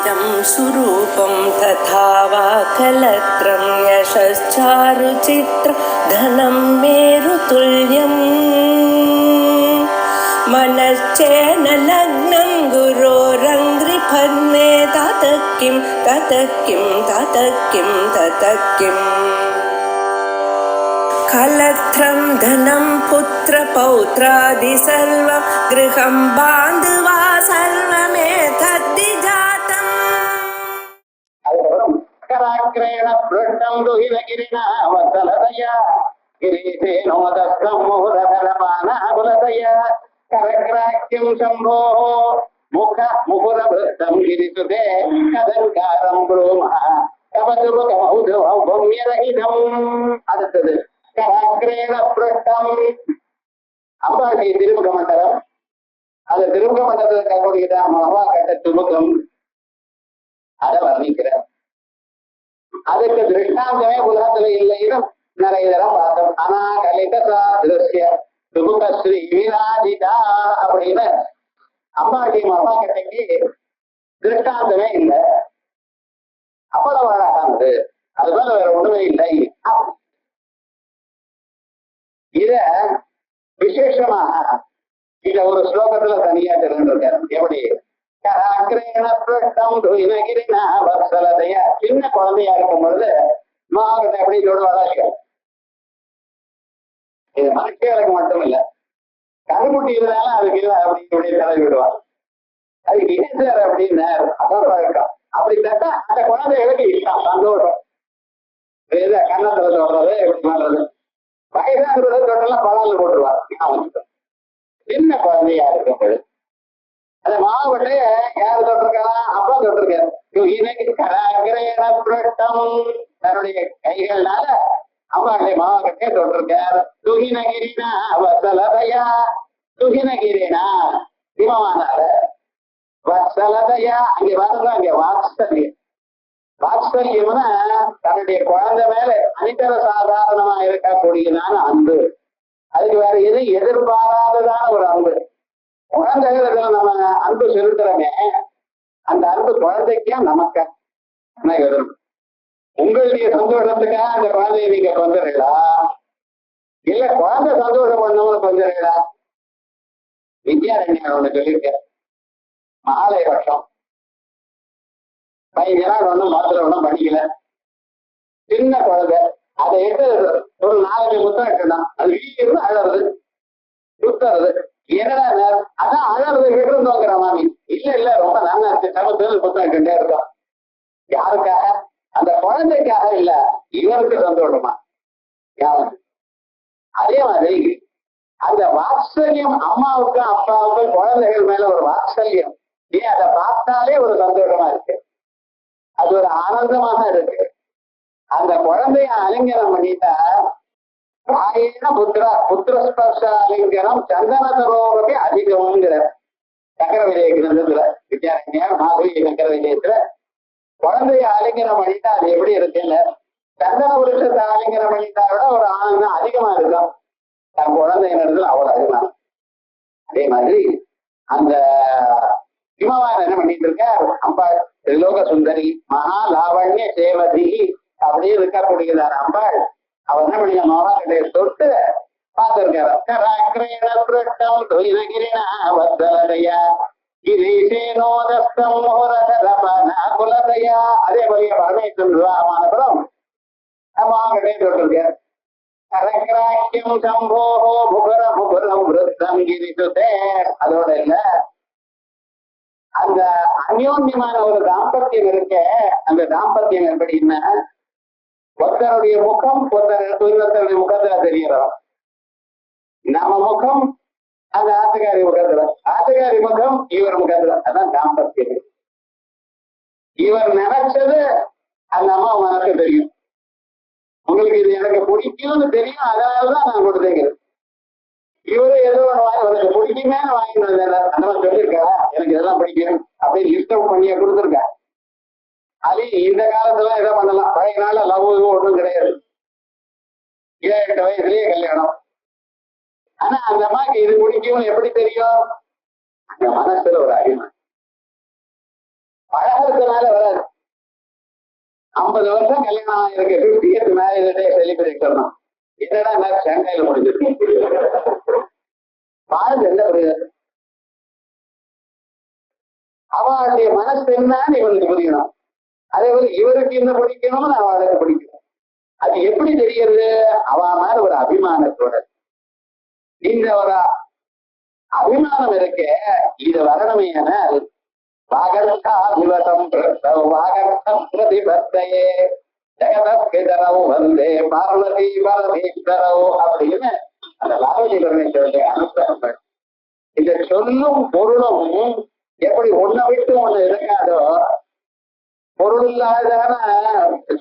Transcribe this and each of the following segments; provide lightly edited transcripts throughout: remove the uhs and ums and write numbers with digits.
इदं सुरूपं तथा वा कलत्रं यशश्चारुचित्र धनं मेरुतुल्यम् मनश्चेन लग्नं गुरोरङ्घ्रिफन्ने ततः किं कलत्रं धनं पुत्रपौत्रादि सर्वं गृहं बान्धवा सर्वमेतद्धि जातम्. कराग्रेण पृष्ठं दुहिनगिरिणा वत्सलतया गिरीशेनोदस्तं मुहुरधरमानाकुलतया करग्राह्यं शम्भोः मुहुरभृतं गिरिसुते कदङ्कारं ब्रूमः கவதுமுகமௌதௌபம்யரஹிதம். அடுத்தது கராக்ரேண புரட்டம். அம்பாளுடைய திருமுக மண்டலம். அந்த திருமுக மண்டலத்தில் இருக்கக்கூடியதான் மகா கட்ட திருமுகம். அதை வர்ணிக்கிறார். அதுக்கு திருஷ்டாந்தமே உலகத்துல இல்லைன்னு நிறைய தரம் பார்த்தோம். அனாகலித சாதிருஷ்ய சுமுக ஸ்ரீ விராஜிதா அப்படின்னு அம்பாளுடைய மகா கட்டைக்கு திருஷ்டாந்தமே இல்லை. அவ்வளவு அழகானது. அது மேல வேற ஒண்ணுமே இல்லை. இத விசேஷமாக இத ஒரு ஸ்லோகத்துல தனியா தெரிஞ்சிருக்காரு. எப்படி சின்ன குழந்தையா இருக்கும் பொழுது மாவட்ட எப்படி சொல்லுவாங்க. இது மனுஷங்களுக்கு மட்டும் இல்ல, கருமுட்டி இருந்தாலும் அதுக்கு இல்லை அப்படி தலை விடுவார். அதுக்கு இணைச்சார் அப்படின்னு அதோட வழக்கம். அப்படி தட்டா அந்த குழந்தைகளுக்கு இஷ்டம், சந்தோஷம். கன்னத்துல சொல்றது எப்படி பண்றது, வயசாகிறது தொட்டெல்லாம் பழங்கள் போட்டுருவார். சின்ன குழந்தையா இருக்கும் பொழுது அந்த மாவட்டைய யாரு தொட்டிருக்காரா? அப்பா தொட்டிருக்காரு. தன்னுடைய கைகள்னால அம்மாவுடைய மாவட்டத்தை தொட்டிருக்கார். துகினகிரினா வசலதையா, துகினகிரினா சிவமானால வசலதையா. அங்க வரது அங்க வாத்சல்யம். வாத்சல்யம்னா தன்னுடைய குழந்தை மேல அனிதர சாதாரணமா இருக்கக்கூடியதான அன்பு. அதுக்கு வேற எதுவும் எதிர்பாராததான ஒரு அன்பு. குழந்தைகளுக்கு நம்ம அன்பு செலுத்துறோமே, அந்த அன்பு குழந்தைக்கா நமக்கா? உங்களுடைய சந்தோஷத்துக்காக அந்த குழந்தைய நீங்க வந்துடுறீங்களா, இல்ல குழந்தை சந்தோஷம் பண்ணவங்க வந்துடுறீங்களா? வித்யாரண்யர் ஒண்ணு சொல்லியிருக்க, மாலை வருஷம் பையன் ஒண்ணும் மாத்திரை ஒண்ணும் படிக்கல, சின்ன குழந்தை. அதை எடுத்து ஒரு 4 புத்தகம் எடுக்கணும். அது வீட்டு அழறது சுத்துறது. என்னடா அதான் அழறது விட்டுருந்தோங்கிற மாமி. இல்ல ரொம்ப நல்லா இருக்கு, சமத்துல புத்தகம் எடுத்துட்டே இருக்கோம். யாருக்காக? அந்த குழந்தைக்காக இல்ல, இவருக்கு சந்தோஷமா யாருக்கு? அதே மாதிரி அந்த வாத்சல்யம் அம்மாவுக்கும் அப்பாவுக்கும் குழந்தைகள் மேல ஒரு வாத்சல்யம். ஏன் அதை பார்த்தாலே ஒரு சந்தோஷமா இருக்கு, அது ஒரு ஆனந்தமாக இருக்கு. அந்த குழந்தைய அலிங்கனம் பண்ணிட்டா புத்திரஸ்பர்ஷ அலிங்கனம் சந்தனதரோகமே அதிகம்ங்கிற சக்கர விஜய கிரந்தத்துல வித்யாரண்யர் மாதவி சக்கர விஜயத்துல குழந்தைய ஆலிங்கனம் பண்ணிட்டா அது எப்படி இருக்குல்ல, சந்தன புருஷத்தை ஆலிங்கனம் பண்ணிட்டா விட ஒரு ஆனந்தம் அதிகமா இருக்கும். தன் குழந்தைய இடத்துல அவ்வளவு அதிகமாக. அதே மாதிரி அந்த சிவவான் என்ன பண்ணிட்டு இருக்க, அம்பாள் திரிலோக சுந்தரி மகா லாவண்ய சேவதி அப்படியே இருக்கக்கூடியதான அம்பாள். அவர் என்ன பண்ணி மகாக்கிட்டைய தொட்டு பார்த்திருக்காரு. அதே போல பரமேஸ்வரன் விவாகமானபுரம் மகாக்கிட்டைய தொட்டிருக்காரு. கரகிராக்கியம் சம்போஹோ புகர புகரம் விருத்தம் கிரிசுதே. அதோட இல்ல, அந்த அந்யோன்யமான ஒரு தாம்பத்தியம் இருக்க. அந்த தாம்பத்தியம் எப்படின்னா, ஒருத்தருடைய முகம் ஒருத்தருடைய முகத்துல தெரியறோம். நம்ம முகம் அந்த ஆத்துக்காரி முகத்துல, ஆத்துக்காரி முகம் இவர் முகத்துல. அதான் தாம்பத்தியம். இவர் நினைச்சது அந்த அம்மா மனசு தெரியும். உங்களுக்கு இது எனக்கு பிடிக்கும்னு தெரியும், அதனாலதான் நான் கொடுத்தேங்கிறது. இவரு ஏதோ உனக்கு பிடிக்குமே வாங்கிட்டு வந்தாரு. அந்த மாதிரி சொல்லியிருக்கா, எனக்கு இதெல்லாம் பிடிக்கும் அப்படின்னு இஷ்டம் பண்ணிய கொடுத்துருக்கா. அது இந்த காலத்துல இதை பண்ணலாம். பழைய நாள்ல லவ் ஒன்றும் கிடையாது. 7-8 வயசுலயே கல்யாணம். ஆனா அந்த அம்மாக்கு இது பிடிக்கும்னு எப்படி தெரியும்? அந்த மனசுல ஒரு அடிமை. பழக பலகாரத்தினால வராது. 50 வருஷம் கல்யாணம் இருக்கு, 50th மேரேஜ் டே செலிபிரேட் பண்ணோம். என்னடா நான் சென்னையில முடிஞ்சிருக்கு, வாழ்ந்து என்ன புரியாது. அவளுடைய மனசு என்னன்னு இவனுக்கு புரியணும். அதே போல இவருக்கு என்ன பிடிக்கணும்னு அவளுக்கு பிடிக்கணும். அது எப்படி தெரிகிறது? அவ மேல ஒரு அபிமானத்தோட. இந்த ஒரு அபிமானம் இருக்க இது வரணுமே என வாகர்த்தம் பிரதிபத்தையே ஜெகதரவு வந்தே பார்வதி பரமேஸ்வரவு அப்படின்னு அந்த பார்வதி பரமேஸ்வரத்தை அனுப்புறாங்க. இந்த சொல்லும் பொருளும் எப்படி ஒன்ன விட்டு ஒண்ணு இருக்காதோ, பொருள் இல்லாதான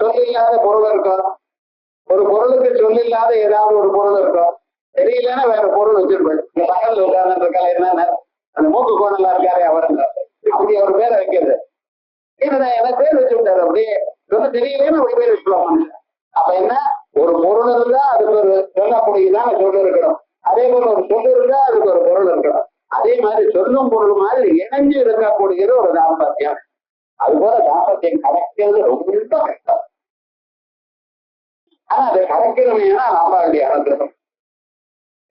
சொல் இல்லாத பொருள் இருக்கும். ஒரு பொருளுக்கு சொல் இல்லாத ஏதாவது ஒரு பொருள் இருக்கும். தெரியலன்னா வேற பொருள் வச்சிருப்பேன். இந்த பக்கத்துல உட்கார்ந்து இருக்காரு என்னன்னா அந்த மூக்கு கோணலா இருக்காரு அவருங்க, அப்படி அவர் பேரை வைக்கிறது. என்னடா எனக்கு பேர் வச்சு விட்டாரு, அப்படியே சொல்ல தெரியலன்னு அப்படி பேர் வச்சுக்கலாம். அப்ப என்ன, ஒரு பொருள் இருந்தா அதுக்கு ஒரு சொல்லக்கூடியதான் சொல்லு இருக்கணும். அதே போல ஒரு சொல்லு இருந்தா அதுக்கு ஒரு பொருள் இருக்கணும். அதே மாதிரி சொல்லும் பொருள் மாதிரி இணைஞ்சு இருக்கக்கூடிய ஒரு தாம்பத்தியம். அது போல தாம்பத்தியம் கலைக்கிறது ரொம்ப கஷ்டம். ஆனா அதை கலைக்கணுமேனா நம்மளுடைய அனுகிரகம்.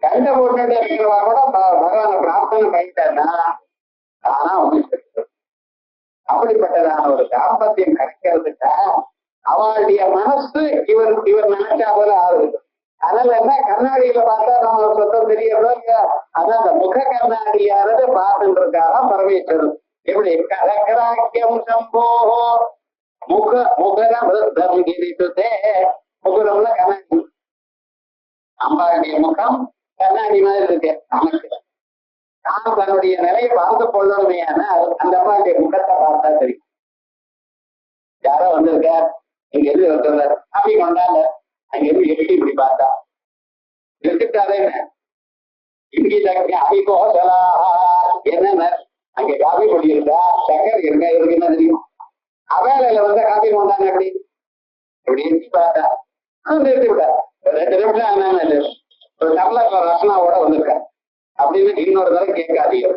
கண்ட போட்டு இருக்கிறவா கூட பகவானை பிரார்த்தனை பண்ணிட்டான்னா ஆனா வந்து அப்படிப்பட்டதான ஒரு தாம்பத்தியம் கிடைக்கிறதுக்க அவளுடைய மனசு இவர் நினைச்சா போல ஆகுது. அதனால என்ன, கண்ணாடியில பார்த்தா நம்ம சொத்தம் தெரியறதோ இல்லையா, அதான் அந்த முக கண்ணாடியானது பார்த்துட்டு இருக்காரா பரமேஸ்வரன். எப்படி கலக்கராக்கியம் சம்போ முகரம் கிரிசுதே. முகரம்ல கண்ணாடி, அம்பாளுடைய முகம் கண்ணாடி மாதிரி இருக்கு. நமக்கு நான் தன்னுடைய நிலையை பார்த்து கொள்ளணுமே, அந்த அம்பாளுடைய முகத்தை பார்த்தா தெரியும். யாரோ வந்திருக்க, இங்க எது வந்திருந்தார் அப்படி கொண்டாங்க, அங்க இருந்து எப்படி இப்படி பார்த்தா எடுத்துட்டாரே என்ன, அங்க காபி பொடி இருக்கா, சக்கரை இருக்கா, இருக்கு என்ன தெரியும். அவேலையில வந்து காபி கொண்டாங்க எப்படி இப்படி எட்டி பார்த்தா நிறுத்தி விட்டா. 2 நிமிஷம் ஆனாங்க, ஒரு டம்ளர் ரசனாவோட வந்திருக்கா அப்படின்னு இன்னொரு தடவை கேட்காதீங்க.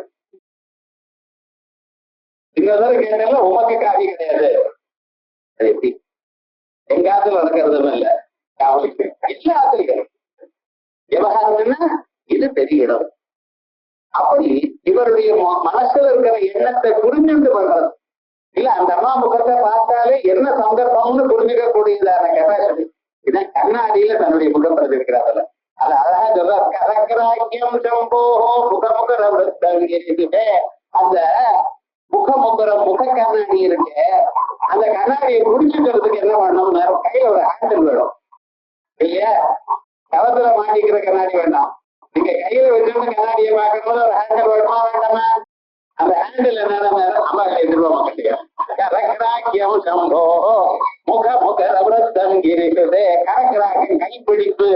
இன்னொரு தடவை கேட்டால உமக்கு காபி கிடையாது. அது எப்படி எங்க ஆத்துல நடக்கிறதும் இல்லை, எல்லா ஆத்திரிகள் விவகாரம் என்ன, இது பெரிய இடம். அப்படி இவருடைய மனசுல இருக்கிற எண்ணத்தை புரிஞ்சுட்டு பண்றது இல்ல. அந்த அம்மா முகத்தை பார்த்தாலே என்ன சந்தர்ப்பம்னு புரிஞ்சுக்க கூடியதான கெப்பாசிட்டி இதான் கண்ணாடியில தன்னுடைய முகம் பிரதிக்கிறார்கள். அது அழகா சொல்ற கலக்கராக்கியம் சம்போ முகமுகரே. அந்த முக கண்ணாடி இருக்கு, அந்த கண்ணாடியை முடிச்சுக்கிறதுக்கு என்ன பண்ணணும், கையில ஒரு ஹேண்டில் வேணும் இல்லையா. கவத்துல மாட்டிக்கிற கண்ணாடி வேண்டாம், நீங்க கையில வச்சுட்டு கண்ணாடியை பார்க்கணும். ஒரு ஹேண்டில் வேணுமா வேண்டாமா? அந்த ஹேண்டில் என்னன்னா அம்பாவை எதிர்பார்க்க கலக்கராக்கியம் சம்போ முகமுகரே கலக்கராக்கியம் கைப்பிடிப்பு.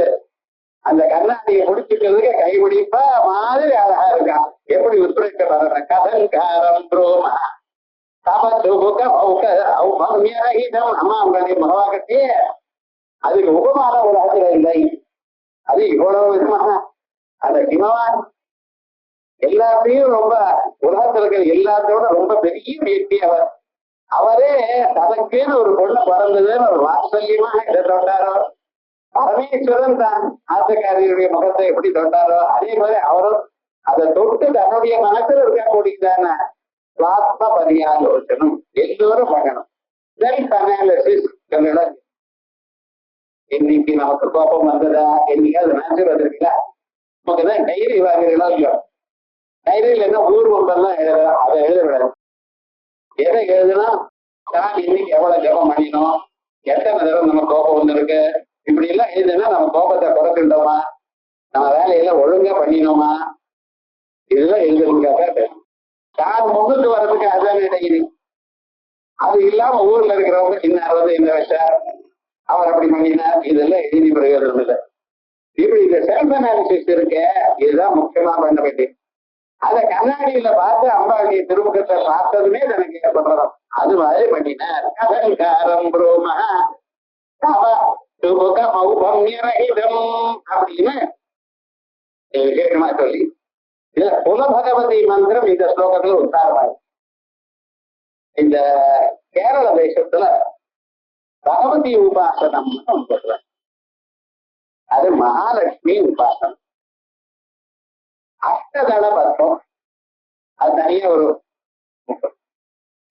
அந்த கண்ணாடியை முடிச்சுக்கிறதுக்கு கைப்பிடிப்பா மாதிரி அழகா இருக்கா. எப்படி உத்பிரேக்க வர்ற கதங்காரம் ரோமா அம்மா அவங்களுடைய முகவாக்கத்தே அதுக்கு உபமான ஒரு ஆசிரியர் இல்லை. அது இவ்வளவு விதமாக அந்த ஹிமவான் எல்லாத்தையும் ரொம்ப உலகத்தில் இருக்கிற எல்லாத்தோட ரொம்ப பெரிய முயற்சி அவர். அவரே தனக்குன்னு ஒரு பொண்ணு பிறந்ததுன்னு ஒரு வாத்சல்யமா இதை தொட்டாரோ, பரமேஸ்வரன் தான் ஆசக்காரியுடைய முகத்தை எப்படி தொட்டாரோ அதே மாதிரி அவரும் அதை தொட்டு தன்னுடைய மனசுல இருக்கக்கூடியதான சுவாத்ம பரியாலோசனம் எல்லோரும் பண்ணணும். செல்ஃப் அனாலிசிஸ் சொல்லணும். இன்னைக்கு நமக்கு கோபம் வந்ததா, என்னைக்காவது நினைச்சு வந்திருக்கா, நமக்குதான் டைரி வாங்குறீங்களோ இல்லையோ, டைரியில என்ன ஊர்வம்பெல்லாம் எழுதலாம், அதை எழுத விடாது. எதை எழுதுனா நான் இன்னைக்கு எவ்வளவு ஜபம் பண்ணினோம், எத்தனை தடவை நம்ம கோபம் வந்துருக்கு, இப்படி எல்லாம் எழுதுனா நம்ம கோபத்தை குறைக்கின்றோமா, நம்ம வேலையில ஒழுங்கா பண்ணினோமா, இதெல்லாம் எழுதுறதுக்காக தான் முன்னுக்கு வர்றதுக்கு அதுதான் டைரி. அது இல்லாம ஊர்ல இருக்கிறவங்க இன்னார் வந்து இந்த வச்சார், அவர் அப்படி பண்ணினார், இதெல்லாம் எழுதி பிரயோஜனம் இல்லை. இப்படி இந்த செல்ஃப் அனாலிசிஸ் இருக்க, இதுதான் முக்கியமா பண்ண வேண்டியது. அத கண்ணாடியில பார்த்து அம்பாளுடைய திருமுகத்தை பார்த்ததுமே எனக்கு ஏற்படுறோம். அது மாதிரி பண்ணினார். கதங்காரம் புரோமா அப்படின்னு விசேஷமா சொல்லி இதுல குலபகவதி மந்திரம் இந்த ஸ்லோகத்துல உத்தாரமாயிருக்கு. இந்த கேரள தேசத்துல பகவதி உபாசனம் சொல்ற அது மகாலட்சுமி உபாசனம். அஷ்டதள பத்மம் அது தனியா ஒரு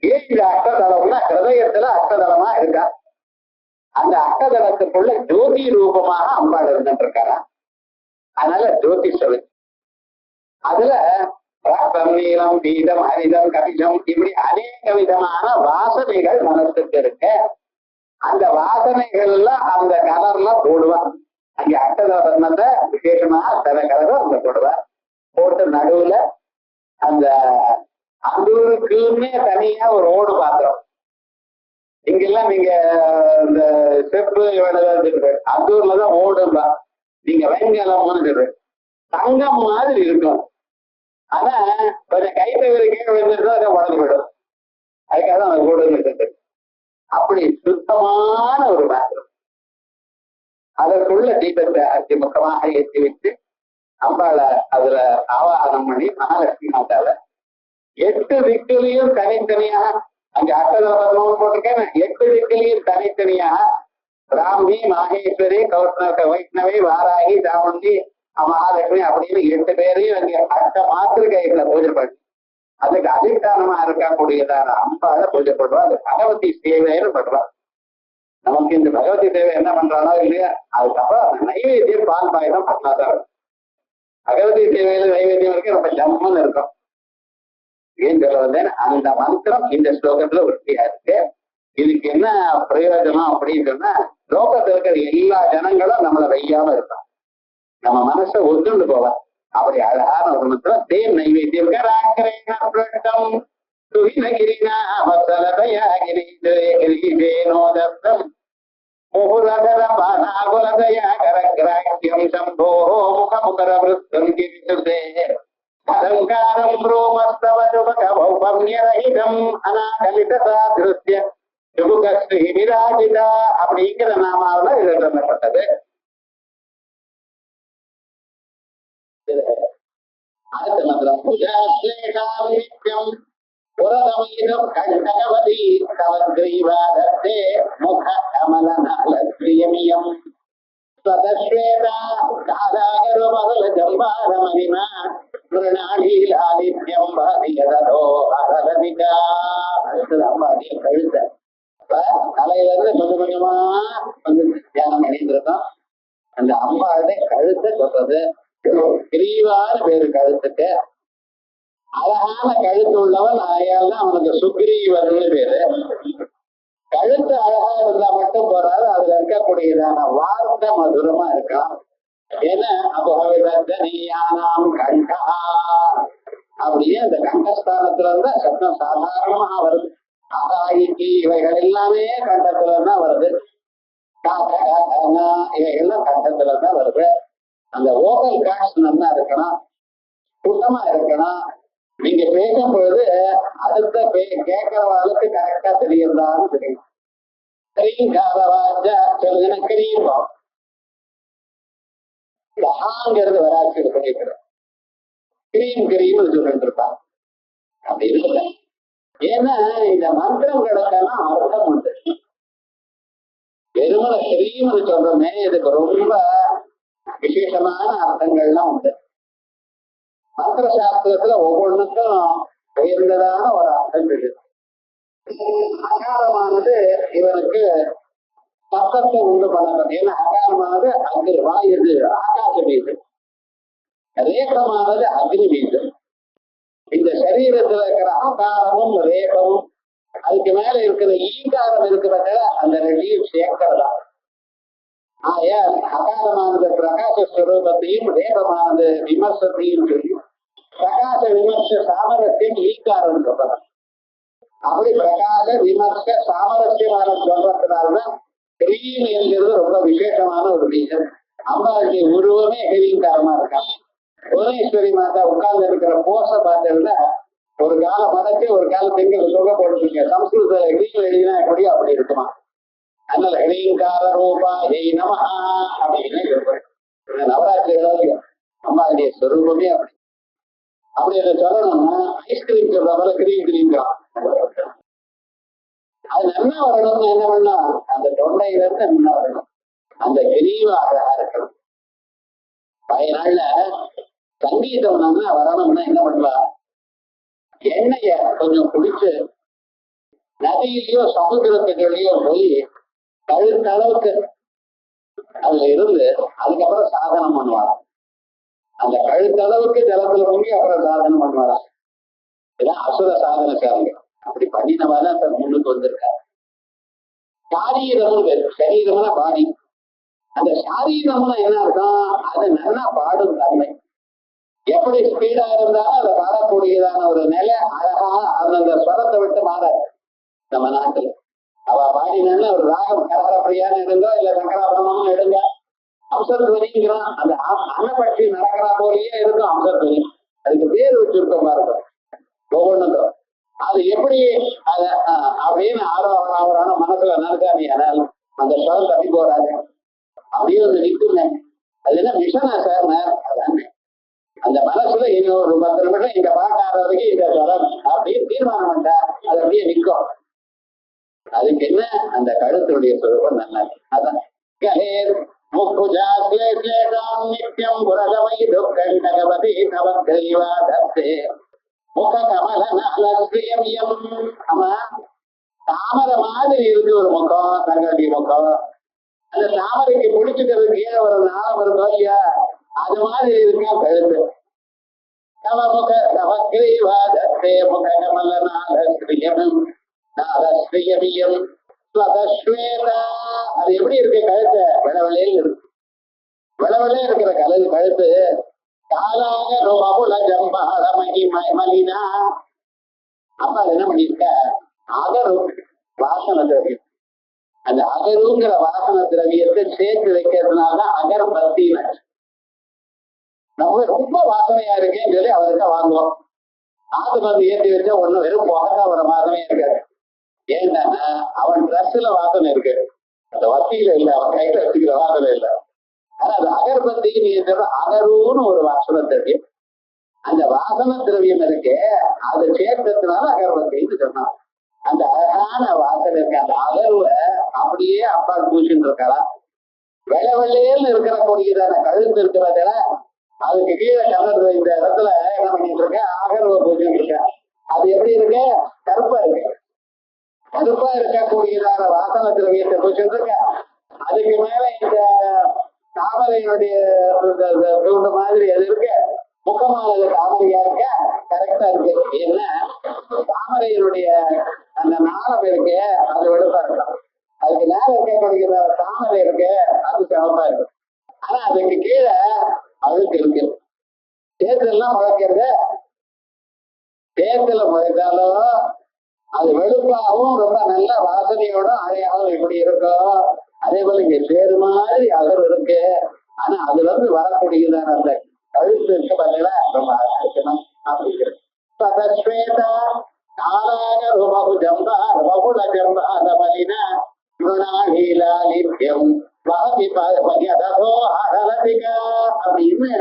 ஏன் இந்த அஷ்டதளம்னா ஹிருதயத்துல அஷ்டதளமா இருக்கா. அந்த அஷ்டதளத்துக்குள்ள ஜோதி ரூபமாக அம்பாள் இருந்துட்டு இருக்காரா. அதனால ஜோதி சொல்லு. அதுல ரத்தம், நீளம், பீதம், ஹரிதம், கபிதம் இப்படி அநேக விதமான வாசனைகள் மனசுக்கு இருக்கு. அந்த வாசனைகள் எல்லாம் அந்த கலர்ல போடுவான். அங்க அஷ்டதளத்தை விசேஷமா சில கலரும் அங்க போடுவார். போட்டு நடுவுல அந்த அந்தூருக்குன்னே தனியா ஒரு ஓடு பாத்திரம். இங்கெல்லாம் நீங்க இந்த செப்பு அந்தூர்லதான் ஓடும்பா. நீங்க வெங்கலம்னு சொல்ற தங்கம் மாதிரி இருக்கும். ஆனா கொஞ்சம் கைத்த கீழே விழுந்துட்டு அதை உடஞ்சு போயிடும். அதுக்காக தான் அந்த ஓடுன்னு அப்படி சுத்தமான ஒரு பாத்திரம். அதற்குள்ள தீபத்தை அதிமுகமாக ஏற்றி வச்சு அம்பாளை அதுல ஆவாகனம் பண்ணி மகாலட்சுமி மாதாவை 8 திக்குலையும் தனித்தனியாக அங்க அஷ்டதளம் போட்டிருக்கேன். 8 திக்குலையும் தனித்தனியாக பிராமி, மாகேஸ்வரி, கௌஷ்ணவ, வைஷ்ணவி, வாராகி, சாமுண்டி, மகாலட்சுமி அப்படின்னு 8 பேரையும் அங்க அஷ்ட மாத்திருக்கைகளை பூஜை பண்ணி அதுக்கு அதிஷ்டானமா இருக்கக்கூடியதான அம்பாளை பூஜை பண்ணுவா. அது பகவதி சேவைன்னு பண்றா. நமக்கு இந்த பகவதி சேவை என்ன பண்றானோ இல்லையா, அதுக்கப்புறம் நைவேத்தியம் பால் பாயசம் பண்ணாதான். பகவதி சேவையில நைவேத்தியம் இருக்கு ரொம்ப ஜம்முன்னு இருக்கும். ஏன் சொல்ல வந்தேன், அந்த மந்திரம் இந்த ஸ்லோகத்துல உறுதியா இருக்கு. இதுக்கு என்ன பிரயோஜனம் அப்படின்னு சொன்னா, லோகத்துல இருக்கிற எல்லா ஜனங்களும் நம்மளை வையாம இருப்பான். நம்ம மனசை ஒத்துண்டு போவான். அப்படி அழகான ஒரு மந்திரம் தேன் நைவேத்தியம் அலங்காரம் ரோமஸ்தவருபகௌபம்யரஹிதம் அநாகலிதசாத்ருஸ்ய சுபுகஸ்ரீ விராஜிதா அப்படிங்கிற நாமாவில இது சொல்லப்பட்டது. அடுத்த மந்திரம் பூஜாஸ்லேஷாமித்யம் புரதமீதம் கண்டகவதி கவத்கிரீவாதத்தே முக கமலநாளத்ரியமியம் ஸ்வதஸ்வேதா காதாகருமகல ஜம்பாரமணிமா மிருணாளீலாலித்யம் பாரியதோ அரலதிகா. அடுத்தது அம்பாடிய கழுத்த தலையில இருந்து கொஞ்சம் கொஞ்சமா வந்து தியானம் அடைந்திருக்கோம். அந்த அம்பாளுடைய கழுத்தை சொல்றது கிரீவான பேரு. கழுத்துக்கு அழகான கழுத்து உள்ளவன் ஆயால் அவனுக்கு சுக்ரீவன்னு பேரு. கழுத்து அழகா இருந்தா மட்டும் போறாது, அதுல இருக்கக்கூடியதான வார்த்தை மதுரமா இருக்கான். ஏன்னா அபோவிதீயானாம் கண்டா அப்படியே அந்த கண்டஸ்தானத்துல இருந்தா சத்தம் சாதாரணமா வருது. ஆராய்ச்சி இவைகள் எல்லாமே கண்டத்துல தான் வருது. இவைகள்லாம் கண்டத்துல தான் வருது. அந்த ஓகல் காட்ஸ் நல்லா இருக்கணும், சுத்தமா இருக்கணும். நீங்க பேசும் பொழுது அடுத்த கேட்கிறவர்களுக்கு கரெக்டா தெரியறதான்னு தெரியும். சொல்லுங்க கிரீம் ஹாங்கிறது வராட்சி பண்ணிக்கிறேன். கிரீம் கிரீம்னு சொல்லிட்டு இருப்பாங்க. அப்படி இருக்குல்ல. ஏன்னா இந்த மந்திரங்களுக்கெல்லாம் அர்த்தம் உண்டு. வெறுமனை கிரீம்னு சொல்றோமே, இதுக்கு ரொம்ப விசேஷமான அர்த்தங்கள்லாம் உண்டு. மந்திர சாஸ்திரத்துல ஒவ்வொன்றுக்கும் உயர்ந்ததான ஒரு அர்த்தம் இருக்கு. அகாரமானது இவனுக்கு சத்தத்தை உண்டு பண்ணணும். ஏன்னா அகாரமானது அக்னி வாயு ஆகாச மீது, ரேகமானது அக்னி மீது. இந்த சரீரத்துல இருக்கிற ஆகாரமும் ரேகமும் அதுக்கு மேல இருக்கிற ஈகாரம் இருக்கிறத அந்த ரெண்டையும் சேர்க்கிறதா. ஆயால் அகாரமானது பிரகாசஸ்வரூபத்தையும் ரேகமானது விமர்சத்தையும் சொல்லி பிரகாச விமர்ச சாமரஸ்யம் ஈகாரம் சொல்லலாம். அப்படி பிரகாச விமர்ச சாமரஸ்யமான சொல்றதுனால்தான் கிரீம் என்கிறது ரொம்ப விசேஷமான ஒரு ரீசன். அம்பாளுடைய உருவமே ஹெவிங்காரமா இருக்கான். புவனேஸ்வரி மாதா உட்கார்ந்து இருக்கிற போச பார்த்ததுல ஒரு கால மடக்கு ஒரு கால பெண்கள் சொல்ல போட்டுருக்க. சம்ஸ்கிருத கிரீம் எழுதினா எப்படி அப்படி இருக்குமா. அதனால ஹெவிங்கார ரூபா ஹெய் நமஹா அப்படின்னு சொல்றேன். நவராத்திரி அம்பாளுடைய ஸ்வரூபமே அப்படி. அப்படி அதை சொல்லணும்னா ஐஸ்கிரீம் சொல்ற போல கிரீம் கிரீம் அது நல்லா வரணும்னு என்ன பண்ணலாம், அந்த தொண்டையில இருந்து நல்லா வரணும், அந்த கிரீவா அழகா இருக்கணும். பழைய நாள்ல சங்கீதம் நல்லா வரணும்னா என்ன பண்ணலாம், எண்ணெய கொஞ்சம் குடிச்சு நதியிலயோ சமுத்திரத்துக்குள்ளேயோ போய் கழுத்தளவுக்கு அதுல இருந்து அதுக்கப்புறம் சாதனம் பண்ணுவாங்க. அந்த கழுத்தளவுக்கு ஜலத்துல பொங்கி அப்புறம் சாதனம் பண்ணுவாங்க. இதான் அசுர சாதன சாருங்க. அப்படி பண்ணினவாதான் முன்னுக்கு வந்திருக்காரு. சாரீரமும் சரீரம்னா பாடி. அந்த சாரீரம்னா என்ன அர்த்தம், அது நல்லா பாடும் தன்மை. எப்படி ஸ்பீடா இருந்தாலும் அதை பாடக்கூடியதான ஒரு நிலை அழகா அந்த ஸ்வரத்தை விட்டு மாறாது. நம்ம நாட்டுல அவ பாடினா ஒரு ராகம் கரகரப்படியான எடுங்க, இல்ல சங்கராபரணமும் எடுங்க, அம்சத்வனிங்கிறான். அந்த அன்னப்பட்சி நடக்கிறா போலயே இருக்கும் அம்சத்வனி. அதுக்கு பேர் வச்சிருக்கோம் பாருங்க ஒவ்வொன்றுக்கும். அது எப்படி அத அப்படின்னு ஆரோகரான மனசுல நினைச்சானே ஆனாலும் அந்த ஸ்வரம் தப்பி போறாங்க, அப்படியே வந்து நிற்குமே. அது என்ன மிஷனா சார்? அதானே அந்த மனசுல இன்னும் ஒரு 10 நிமிஷம் இந்த பாட்டு ஆற வரைக்கும் இந்த ஸ்வரம் அப்படின்னு தீர்மானம் பண்ணா அது அப்படியே நிற்கும். அதுக்கு என்ன, அந்த கழுத்துடைய சுரூபம் நல்லா இருக்கு. அதான் நித்தியம் புரதமை துக்கண்டகவதி நவகிரீவாதத்தே முக கமல நலஸ்ரீயம். ஆமா, தாமரை மாதிரி இருக்கு ஒரு முகம், தங்களுடைய முகம். அந்த தாமரைக்கு பிடிச்சிக்கிறது கீழே ஒரு நாளம் இருக்கும் இல்லையா, அது மாதிரி இருக்கா கழுத்து. நவமுக நவகிரீவாதத்தே முக கமல நலஸ்ரீயம் நாலஸ்ரீயம் ஸ்வதஸ்வேதா. அது எப்படி இருக்கு கழுத்தை, விளவெளியில் இருக்கு. விளவெளியே இருக்கிற கழுத்து காலாக ரோபுல ஜம்பாட மலினா. அப்ப அது என்ன பண்ணிருக்க, அகரு வாசன திரவியம். அந்த அகருங்கிற வாசன திரவியத்தை சேர்த்து வைக்கிறதுனாலதான் அகர்பத்தின்னு. நம்ம ரொம்ப வாசனையா இருக்கேன்னு சொல்லி அவர்கிட்ட வாங்குவோம். ஆத்து மருந்து ஏற்றி வச்சா ஒண்ணு வெறும் புகை வர வாசனையா இருக்காது. ஏன்னா அவன் ட்ரெஸ்ல வாசனை இருக்கு, அந்த வத்தியில இல்ல, அவன் கையில வச்சுக்கிற வாசனை இல்ல. ஆனா அது அகர்பத்தி அகருன்னு ஒரு வாசன திரவியம். அந்த வாசன திரவியம் இருக்கு, அதை சேர்த்ததுனால அகர்பத்தின்னு சொன்னான். அந்த அழகான வாசனை இருக்கு. அந்த அகர்வை அப்படியே அப்பால் பூசின்னு இருக்கலாம். வெள்ளை வெள்ளையேன்னு இருக்கிற கூடியதான கழுத்து இருக்கிறதுல அதுக்கு கீழே கலர் இந்த இடத்துல என்ன பண்ணிட்டு இருக்க, அகர்வை பூசிட்டு இருக்க. அது எப்படி இருக்கு, கருப்பா இருக்கு. கருப்பா இருக்கக்கூடியதான வாசன திரவியத்தை பூசிட்டு இருக்க. அதுக்கு மேல இந்த தாமரையினுடைய தூண்டு மாதிரி அது இருக்கு, முக்கமானது தாமரையா இருக்க, கரெக்டா இருக்கு. ஏன்னா தாமரையினுடைய அந்த நாளம் இருக்கு, அது வெளுப்பா இருக்கும். அதுக்கு மேல இருக்கக்கூடிய தாமரை இருக்கு, அது சிவப்பா இருக்கு. ஆனா அதுக்கு கீழே அழுக்கு இருக்கு. தேர்தல்லாம் முளைக்கிறது, தேர்தல முளைத்தாலும் அது வெளுப்பாகவும் ரொம்ப நல்ல வாசனையோட அழையாவும் எப்படி இருக்கும். அதே போல இங்க சேரு மாதிரி அகர் இருக்கு. ஆனா அதுல இருந்து வரக்கூடியதான அந்த கழுத்து இருக்கு பாத்தீங்களா, ரொம்ப அழகா இருக்கணும் அப்படிங்கிறது. அப்படின்னு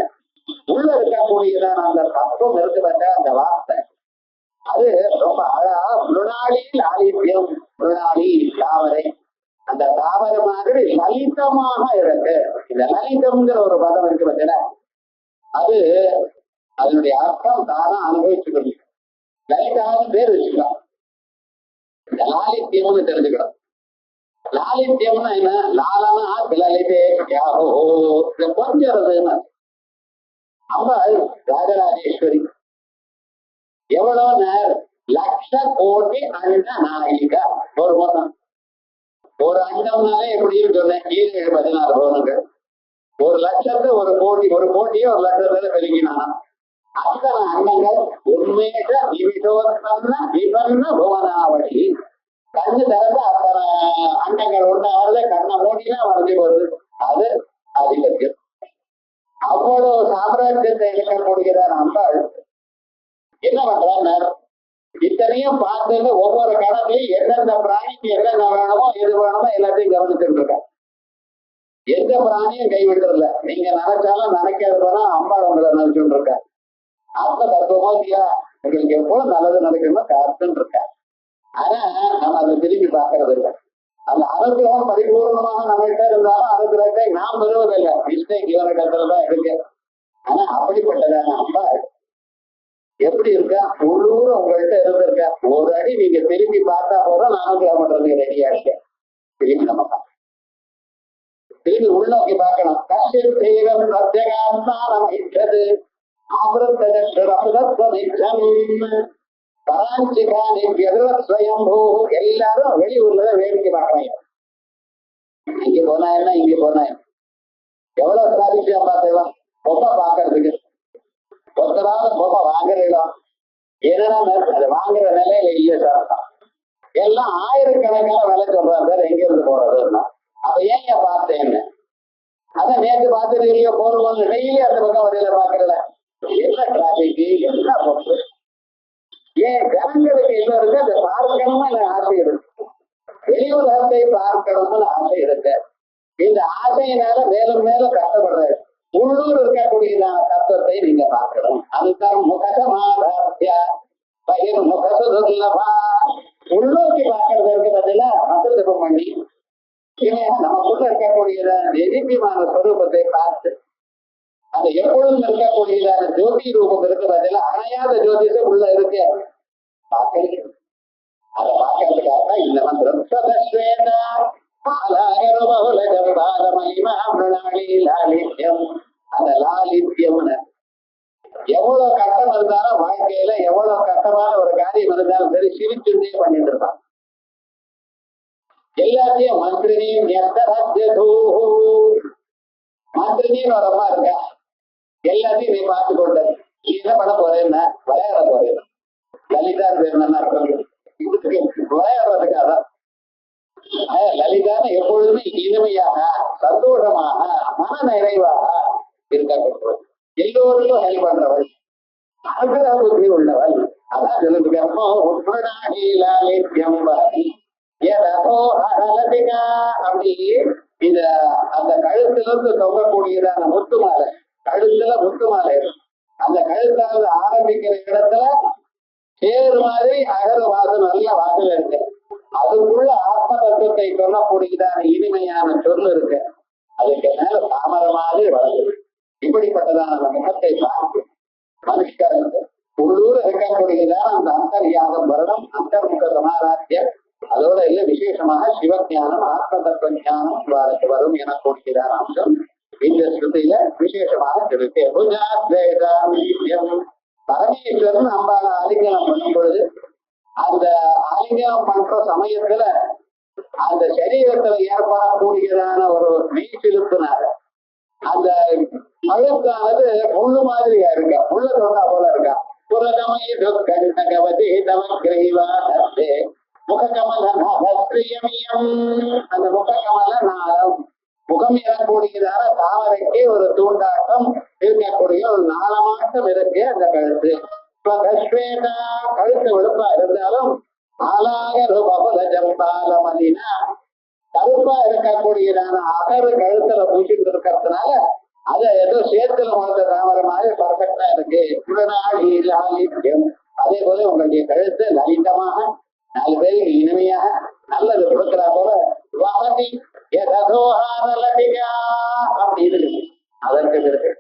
உள்ள இருக்கக்கூடியதான அந்த தத்துவம் இருக்கு பார்த்தா அந்த வார்த்தை, அது ரொம்ப அழகா. மிருணாளி லாலித்யம், மிருணாளி தாமரை, அந்த தாமரை மாதிரி லலிதமாக இருக்கு. இந்த லலிதம்ங்கிற ஒரு பதம் இருக்கு பார்த்தீங்களா, அது அதனுடைய அர்த்தம் தானா அனுபவிச்சுக்கணும். லலிதான்னு பேர் வச்சுக்கலாம், இந்த லாலித்யம்னு தெரிஞ்சுக்கணும். லாலித்யம்னா என்ன, லாலனா லலிதே யாஹோ, கொஞ்சறதுன்னு. அம்பாள் ராஜராஜேஸ்வரி எவ்வளவு நேரம், லட்ச கோடி அண்ட நாயிகா. ஒரு போனம் ஒரு அண்டம்னாலே எப்படின்னு சொன்னேன், 16 பவனங்கள். 1,00,000 ஒரு கோடி, ஒரு கோடியே 1,00,000 பெருகினானா. அத்தனை அண்டங்கள் உண்மையில விவிதோத்பன்ன விபன்ன புவனாவளி. கண்ணு திறந்து அத்தனை அண்டங்கள் ஒன்றாவது, கண்ணை மூடினா வரைஞ்சி வருது. அது ஆதிபத்தியம். அவ்வளவு சாம்ராஜ்யத்தை இருக்கக்கூடியதான அம்பாள் என்ன பண்றாரு, இத்தனையும் பார்த்து ஒவ்வொரு கடமையும் எந்தெந்த பிராணிக்கு என்னென்ன வேணுமோ எது வேணுமோ எல்லாத்தையும் கவனிச்சுட்டு இருக்க. எந்த பிராணியும் கைவிட்டுறல. நீங்க நினைச்சாலும் நினைக்காது போனா அம்பாள் உங்களை நினைச்சுட்டு இருக்க. அப்ப தத்துவமோ இல்லையா, உங்களுக்கு எவ்வளவு நல்லது நடக்கணும்னு காத்துன்னு இருக்க. ஆனா நம்ம அதை திரும்பி பார்க்கறது இல்லை. அந்த அனுகிரகம் பரிபூர்ணமாக நம்மகிட்ட இருந்தாலும் அனுகிரகத்தை நாம் பெறுவதில்லை. மிஸ்டேக் இவனிடத்துலதான் இருக்கு. ஆனா அப்படிப்பட்டதான அம்பா எப்படி இருக்கா, உள்ளூர் உங்கள்கிட்ட இருந்திருக்கா. ஒரு அடி நீங்க திரும்பி பார்த்தா போதும் நான் அனுகிரகம் பண்றதுக்கு ரெடியா இருக்கேன். திரும்பி நம்ம பார்க்கணும், திரும்பி உள்நோக்கி பார்க்கணும். கஷ்டம் தெய்வம் பிரத்யேகாத்மானம் இட்டது எல்லாரும் வெளியூர்ல வேடிக்கை பார்க்கறாங்க. இங்க போனா என்ன, இங்க போனா எவ்வளவு சாதிச்சா பார்த்தேன் பொம்மை பாக்குறதுக்கு. ஒருத்தராவது பொம்மை வாங்குற இடம் என்னன்னா அது வாங்குற நிலையில இல்ல சார். எல்லாம் ஆயிரக்கணக்கான விலை சொல்றாங்க சார், எங்க இருந்து போறதுன்னா. அப்ப ஏன் பார்த்தேன்னு அதான் நேற்று பார்த்துட்டு இல்லையோ போடுவோம். டெய்லி அந்த பக்கம் வரையில பாக்குறல என்ன டிராபிக், என்ன பொண்ணு ஏன் ஜனங்களுக்கு என்ன இருக்கு, அதை பார்க்கணும்னு எனக்கு ஆசை இருக்கு. வெளியுலகத்தை பார்க்கணும்னு ஆசை இருக்கு. இந்த ஆசையினால மேலும் மேலும் கஷ்டப்படுறாரு. உள்ளூர் இருக்கக்கூடிய தத்துவத்தை நீங்க பார்க்கணும். அதுதான் முகசமாதாத்திய பயிர் முகசுல்லபா. உள்நோக்கி பார்க்கறது இருக்கிறதுல மசூதம் பண்ணி நமக்குள்ள இருக்கக்கூடியதான எதிர்ப்பியமான ஸ்வரூபத்தை பார்த்து அந்த எப்பொழுதும் இருக்கக்கூடியதான ஜோதி ரூபம் இருக்கிறதுல அணையாத ஜோதிஷம் உள்ள இருக்கு பார்க்க. அதை பார்க்கறதுக்காக தான் இந்த மந்திரம் அந்த லாலித்யம்னு. எவ்வளவு கஷ்டம் இருந்தாலும் வாழ்க்கையில எவ்வளவு கஷ்டமான ஒரு காரியம் இருந்தாலும் சரி சிரிச்சுட்டே பண்ணிட்டு இருப்பான். எல்லாத்தையும் மந்திரினியும் மந்திரினின்னு ஒரு அம்மா இருக்கா, எல்லாத்தையும் நீ பார்த்து கொண்டது. நீ என்ன பண்ண போறேன்னா விளையாட போறேன். லலிதா விளையாடுறதுக்காக லலிதான எப்பொழுதுமே இனிமையாக சந்தோஷமாக மன நிறைவாக இருக்கப்படுவது, எல்லோருக்கும் ஹெல்ப் பண்றவள், அனுகிரக புத்தி உள்ளவள். அதான் சொல்லுங்க அப்படி இந்த அந்த கழுத்துல இருந்து தொங்கக்கூடியதான முத்து மாலை, கழுத்துல முத்து மாலை, அந்த கழுத்தாவது ஆரம்பிக்கிற இடத்துல சேரு மாதிரி அகர வாசல் நல்ல வாசல் இருக்கு. அதுக்குள்ள ஆத்ம தத்துவத்தை சொல்லக்கூடியதான இனிமையான சொல் இருக்கு. அதுக்கு மேல தாமர மாதிரி வளர்ந்து இப்படிப்பட்டதான அந்த முகத்தை பார்த்து மனுஷருக்கு உள்ளூர் இருக்கக்கூடியதான அந்த அந்தர்யாகம் வரணும். அந்தர்முக சமாராத்தியம் அதோட இல்ல விசேஷமாக சிவஞானம் ஆத்ம தத்துவ ஞானம் வாழ்க்கை வரும் எனக்கூடியதான அம்சம் இந்த ஸ்ருதியில விசேஷமாக இருக்கு. பரமேஸ்வரன் அம்பால ஆலிங்கனம் பண்ணும் பொழுது அந்த ஆலிங்கனம் பண்ற சமயத்துல அந்த சரீரத்துல ஏற்படக்கூடியதான ஒரு மெய்சிலுப்புனால அந்த அழுக்கானது முள்ளு மாதிரியா இருக்கா, முள்ள தொண்டா போல இருக்கா. அந்த முகக்கமல நாளம், முகம் எனக்கூடியதான தாமரைக்கு ஒரு தூண்டாட்டம் இருக்கக்கூடிய ஒரு நாளமாட்டம் இருக்கு அந்த கழுத்து. கழுத்து வெளுப்பா இருந்தாலும் கருப்பா இருக்கக்கூடியதான அகரு கழுத்துல பூசிட்டு இருக்கிறதுனால அதை ஏதோ சேத்துல வளர்ந்த தாமரை மாதிரி பர்ஃபெக்டா இருக்கு. லாலித்யம் அதே போல உங்களுடைய கழுத்து லலிதமாக 4 பேருக்கு இனிமையாக நல்லது கொடுக்கிறா போல வசதி அப்படி இருக்கு. அதற்கு பிறகு